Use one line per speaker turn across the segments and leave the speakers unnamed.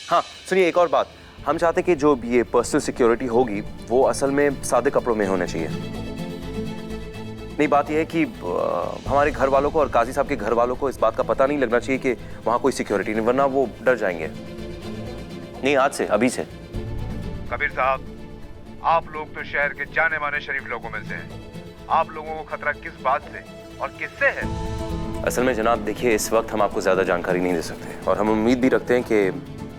हाँ सुनिए, एक और बात, हम चाहते कि जो ये पर्सनल सिक्योरिटी होगी वो असल में सादे कपड़ों में होने चाहिए। नहीं, बात यह है कि हमारे घर वालों को और काजी साहब के घर वालों को इस बात का पता नहीं लगना चाहिए कि वहां कोई सिक्योरिटी नहीं, वरना वो डर जाएंगे। नहीं, आज से, अभी से।
कबीर साहब, आप लोग तो शहर के जाने माने शरीफ लोगों में से हैं। आप लोगों को खतरा किस बात से और किससे है?
असल में जनाब देखिए, इस वक्त हम आपको ज्यादा जानकारी नहीं दे सकते और हम उम्मीद भी रखते हैं कि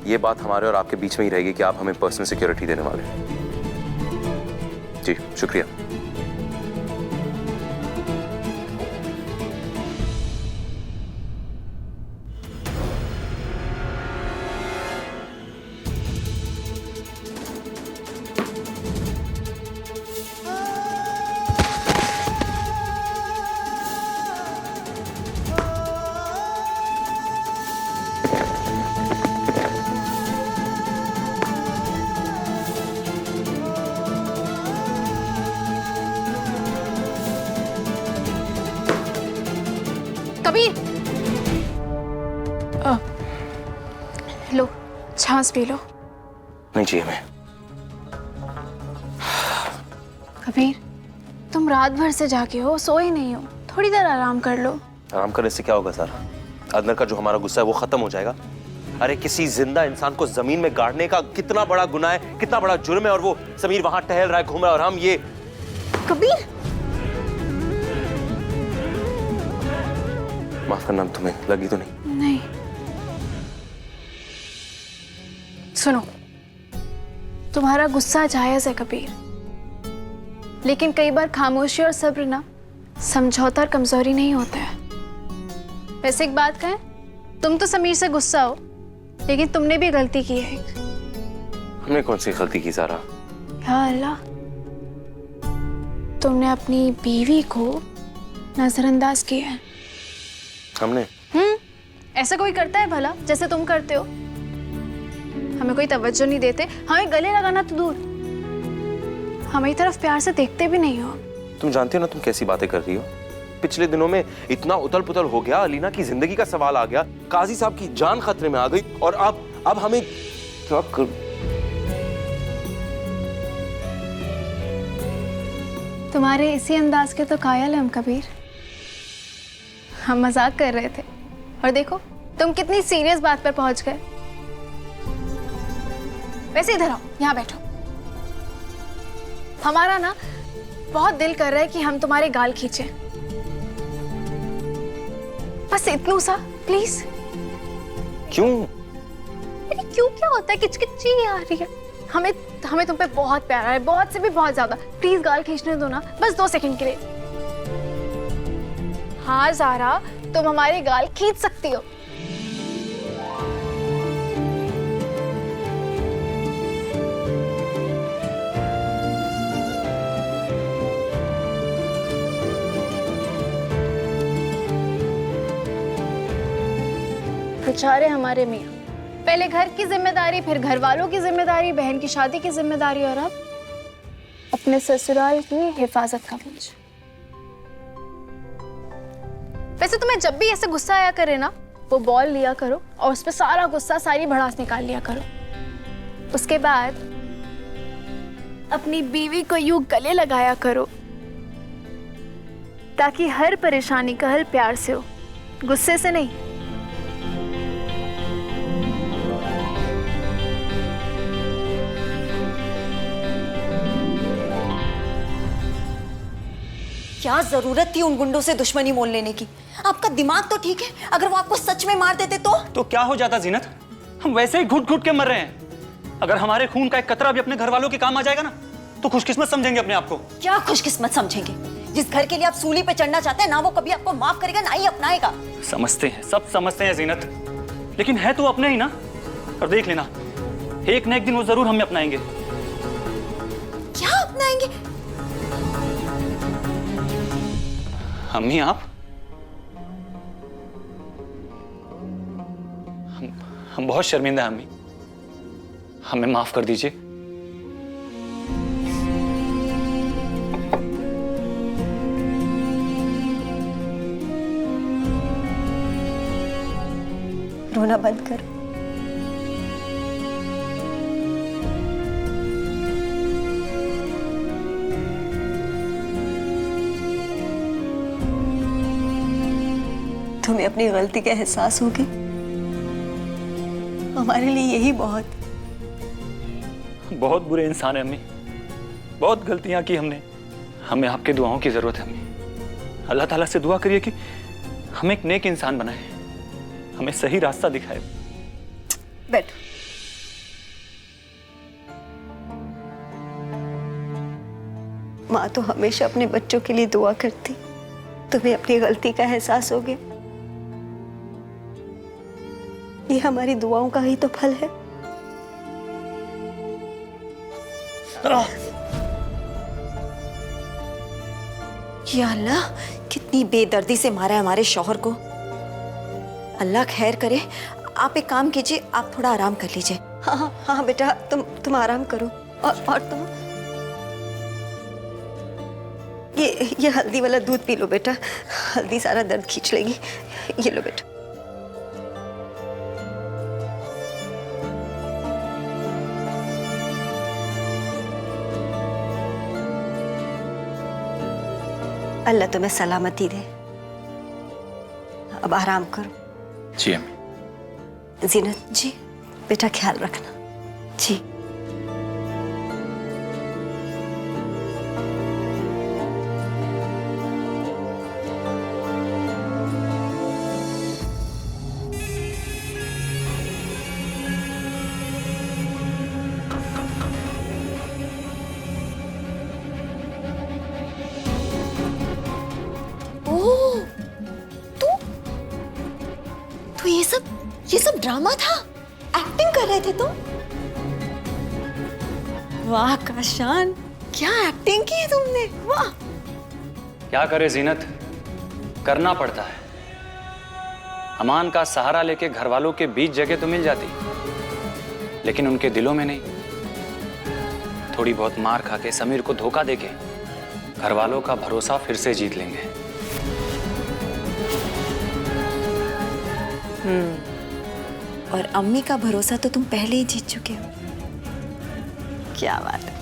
ये बात हमारे और आपके बीच में ही रहेगी कि आप हमें पर्सनल सिक्योरिटी देने वाले हैं। जी शुक्रिया।
कबीर, लो छाछ पी लो।
नहीं चाहिए मैं।
कबीर, तुम रात भर से जागे हो, सोए नहीं हो, थोड़ी देर आराम कर लो।
आराम करने से क्या होगा सर? अंदर का जो हमारा गुस्सा है वो खत्म हो जाएगा। अरे किसी जिंदा इंसान को जमीन में गाड़ने का कितना बड़ा गुनाह है, कितना बड़ा जुर्म है, और वो समीर वहां टहल रहा है, घूम रहा है, और हम ये।
कबीर,
माफ करना, तुम्हें लगी तो नहीं?
नहीं। सुनो, तुम्हारा गुस्सा जायज है कबीर, लेकिन कई बार खामोशी और सब्र ना समझौता और कमजोरी नहीं होता है। वैसे एक बात कहें, तुम तो समीर से गुस्सा हो, लेकिन तुमने भी गलती की है।
हमने कौन सी गलती की सारा?
या अल्लाह, तुमने अपनी बीवी को नजरअंदाज किया है।
हमने?
ऐसा कोई करता है भला जैसे तुम करते हो? हमें कोई तवज्जो नहीं देते, हमें गले लगाना तो दूर, हमारी तरफ प्यार से देखते भी नहीं हो।
तुम जानती हो ना तुम कैसी बातें कर रही हो? पिछले दिनों में इतना उथल पुथल हो गया, अलीना की जिंदगी का सवाल आ गया, काजी साहब की जान खतरे में आ गई, और अब हमें क्या कर...
तुम्हारे इसी अंदाज के तो कायल हम कबीर। हम मजाक कर रहे थे और देखो तुम कितनी सीरियस बात पर पहुंच गए। वैसे इधर आओ, यहाँ बैठो। हमारा ना बहुत दिल कर रहा है कि हम तुम्हारे गाल खींचे, बस इतना सा प्लीज।
क्यों?
अरे क्यों क्या होता है, किचकिची आ रही है। हमें तुम पे बहुत प्यार है, बहुत से भी बहुत ज्यादा। प्लीज गाल खींचने दो ना, बस 2 सेकंड के लिए। हाँ ज़ारा, तुम हमारे गाल खींच सकती हो। बेचारे हमारे मियाँ, पहले घर की जिम्मेदारी, फिर घर वालों की जिम्मेदारी, बहन की शादी की जिम्मेदारी, और अब अपने ससुराल की हिफाजत का बोझ। वैसे तुम्हें जब भी ऐसे गुस्सा आया करे ना, वो बॉल लिया करो और उस पर सारा गुस्सा, सारी भड़ास निकाल लिया करो। उसके बाद अपनी बीवी को यूं गले लगाया करो, ताकि हर परेशानी का हल प्यार से हो, गुस्से से नहीं।
क्या जरूरत थी उन गुंडों से दुश्मनी मोल लेने की? आपका दिमाग तो ठीक है, अगर वो आपको सच में मार देते तो
क्या हो जाता जीनत? हम वैसे ही घुट घुट के मर रहे हैं। अगर हमारे खून का एक कतरा भी अपने घर वालों के काम आ जाएगा ना, तो खुशकिस्मत समझेंगे अपने आप को।
क्या खुशकिस्मत समझेंगे? जिस घर के लिए आप सूली पे चढ़ना चाहते हैं ना, वो कभी आपको माफ करेगा ना ही अपनाएगा।
समझते हैं, सब समझते हैं जीनत, लेकिन है तो अपने ही ना। और देख लेना, एक न एक दिन वो जरूर हमें अपनाएंगे।
क्या अपनाएंगे?
अम्मी आप, हम बहुत शर्मिंदा हैं अम्मी, हमें माफ कर दीजिए।
रोना बंद करो। तुम्हें अपनी गलती का एहसास हो गया, हमारे लिए यही बहुत।
बहुत बुरे इंसान है अम्मी, बहुत गलतियां की हमने। हमें आपके दुआओं की जरूरत है अम्मी। अल्लाह ताला से दुआ करिए कि हम एक नेक इंसान बनाए, हमें सही रास्ता दिखाए।
बैठो। माँ तो हमेशा अपने बच्चों के लिए दुआ करती, तुम्हें अपनी गलती का एहसास हो गया, ये हमारी दुआओं का ही तो फल है। या अल्लाह, कितनी बेदर्दी से मारा है हमारे शौहर को। अल्लाह खैर करे। आप एक काम कीजिए, आप थोड़ा आराम कर लीजिए। हाँ हाँ हाँ बेटा, तुम आराम करो। और तुम ये हल्दी वाला दूध पी लो बेटा, हल्दी सारा दर्द खींच लेगी। ये लो बेटा। अल्लाह तुम्हें सलामती दे। अब आराम करो।
जी अम्मी।
जीनत जी, बेटा ख्याल रखना जी। ओह, तू ये सब ड्रामा था? एक्टिंग कर रहे थे तुम? वाह काशान, क्या एक्टिंग की है तुमने, वाह।
क्या करे जीनत, करना पड़ता है। अमान का सहारा लेके घर वालों के बीच जगह तो मिल जाती, लेकिन उनके दिलों में नहीं। थोड़ी बहुत मार खा के, समीर को धोखा देके घर वालों का भरोसा फिर से जीत लेंगे।
और अम्मी का भरोसा तो तुम पहले ही जीत चुके हो। क्या बात है।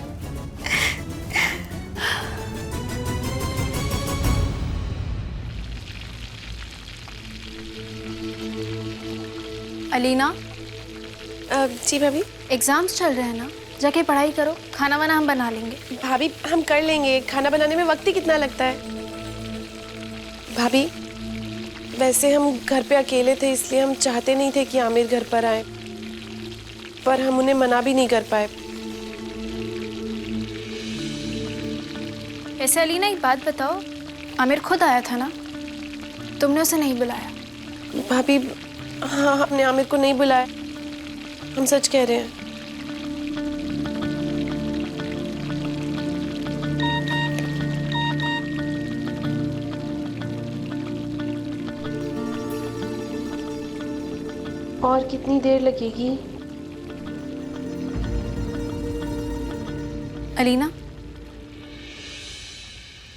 अलीना।
जी भाभी।
एग्जाम्स चल रहे हैं ना, जाके पढ़ाई करो, खाना वाना हम बना लेंगे।
भाभी हम कर लेंगे, खाना बनाने में वक्त ही कितना लगता है। भाभी वैसे हम घर पे अकेले थे, इसलिए हम चाहते नहीं थे कि आमिर घर पर आए, पर हम उन्हें मना भी नहीं कर पाए।
ऐसे अलीना एक बात बताओ, आमिर खुद आया था ना, तुमने उसे नहीं बुलाया?
भाभी हाँ, हमने आमिर को नहीं बुलाया, हम सच कह रहे हैं। और कितनी देर लगेगी?
अलीना,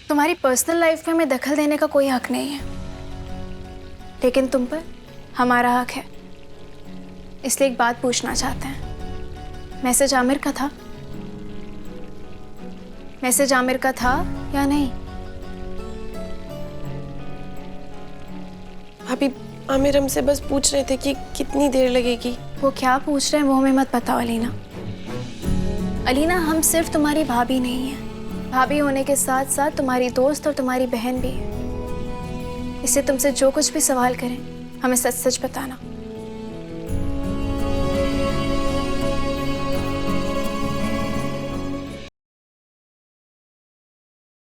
तुम्हारी पर्सनल लाइफ में हमें दखल देने का कोई हक नहीं है, लेकिन तुम पर हमारा हक है। इसलिए एक बात पूछना चाहते हैं, मैसेज आमिर का था? मैसेज आमिर का था या नहीं?
भाभी आमिर हमसे बस पूछ रहे थे कि कितनी देर लगेगी।
वो क्या पूछ रहे हैं वो हमें मत बताओ अलीना। अलीना, हम सिर्फ तुम्हारी भाभी नहीं है, भाभी होने के साथ साथ तुम्हारी दोस्त और तुम्हारी बहन भी है। इससे तुमसे जो कुछ भी सवाल करें हमें सच सच बताना।